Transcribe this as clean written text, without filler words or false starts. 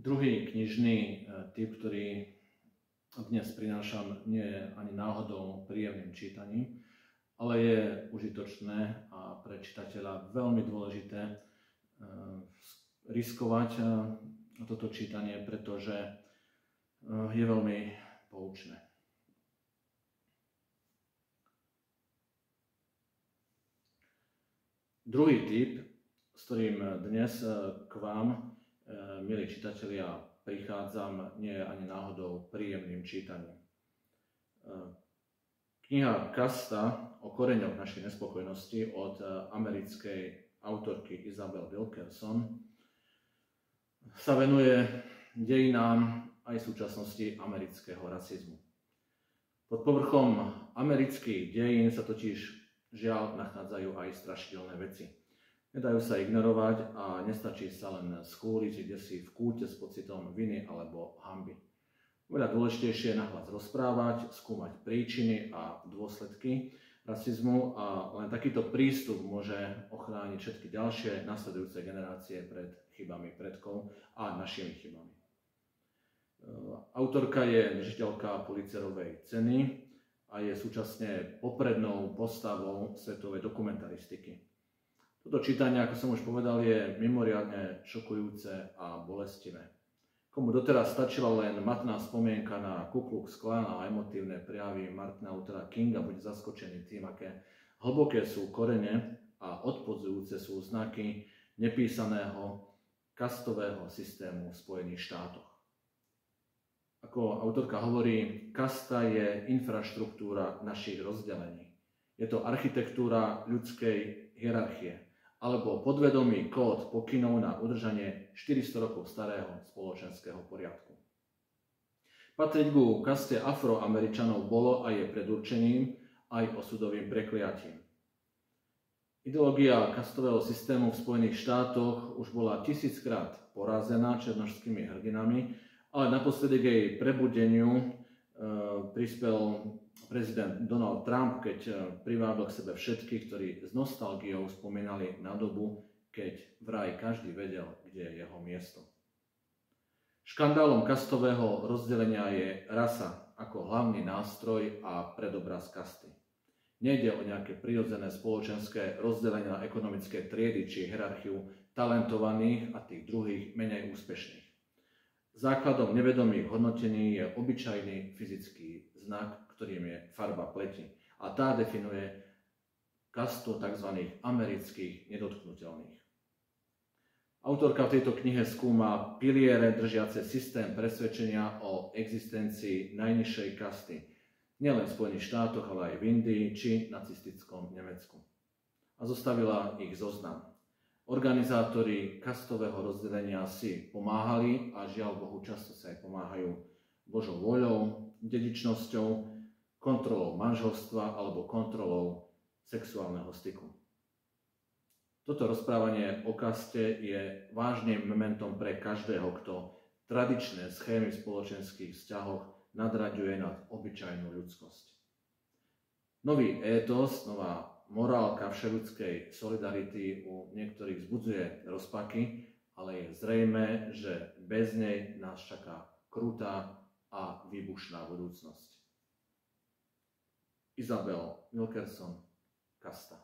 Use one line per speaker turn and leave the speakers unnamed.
Druhý knižný typ, ktorý dnes prinášam, nie je ani náhodou príjemným čítaním, ale je užitočné a pre čitateľa veľmi dôležité riskovať toto čítanie, pretože je veľmi poučné. Druhý typ, s ktorým dnes k vám, milí čitatelia, prichádzam, nie je ani náhodou príjemným čítaním. Kniha Kasta o koreňoch našej nespokojnosti od americkej autorky Isabel Wilkerson sa venuje dejinám aj súčasnosti amerického rasizmu. Pod povrchom amerických dejín sa totiž žiaľ nachádzajú aj strašidelné veci. Nedajú sa ignorovať a nestačí sa len schúliť kdesi v kúte s pocitom viny alebo hanby. Veľa dôležitejšie je nahlas rozprávať, skúmať príčiny a dôsledky rasizmu a len takýto prístup môže ochrániť všetky ďalšie nasledujúce generácie pred chybami predkov a našimi chybami. Autorka je držiteľka Pulitzerovej ceny a je súčasne poprednou postavou svetovej dokumentaristiky. Toto čítanie, ako som už povedal, je mimoriadne šokujúce a bolestivé. Komu doteraz stačila len matná spomienka na Ku Klux Klan a emotívne prejavy Martina Luthera Kinga, bude zaskočený tým, aké hlboké sú korene a odpodzujúce sú znaky nepísaného kastového systému v Spojených štátoch. Ako autorka hovorí, kasta je infraštruktúra našich rozdelení. Je to architektúra ľudskej hierarchie alebo podvedomý kód pokynov na udržanie 400 rokov starého spoločenského poriadku. Patriť ku kaste Afroameričanov bolo a je predurčením aj osudovým prekliatím. Ideológia kastového systému v Spojených štátoch už bola 1000-krát porazená černošskými hrdinami, ale naposledy k jej prebudeniu prispel prezident Donald Trump, keď privábil k sebe všetkých, ktorí s nostalgiou spomínali na dobu, keď vraj každý vedel, kde je jeho miesto. Škandálom kastového rozdelenia je rasa ako hlavný nástroj a predobraz kasty. Nejde o nejaké prirodzené spoločenské rozdelenie na ekonomické triedy či hierarchiu talentovaných a tých druhých menej úspešných. Základom nevedomých hodnotení je obyčajný fyzický znak, ktorým je farba pleti. A tá definuje kastu tzv. Amerických nedotknuteľných. Autorka v tejto knihe skúma piliere držiace systém presvedčenia o existencii najnižšej kasty, nielen v Spojených štátoch, ale aj v Indii či nacistickom Nemecku. A zostavila ich zoznam. Organizátori kastového rozdelenia si pomáhali a žiaľ Bohu často sa aj pomáhajú Božou voľou, dedičnosťou, kontrolou manželstva alebo kontrolou sexuálneho styku. Toto rozprávanie o kaste je vážnym momentom pre každého, kto tradičné schémy v spoločenských vzťahoch nadraďuje nad obyčajnú ľudskosť. Nový étos, nová morálka všeľudskej solidarity u niektorých vzbudzuje rozpaky, ale je zrejmé, že bez nej nás čaká krutá a výbušná budúcnosť. Isabel Wilkerson, Kasta.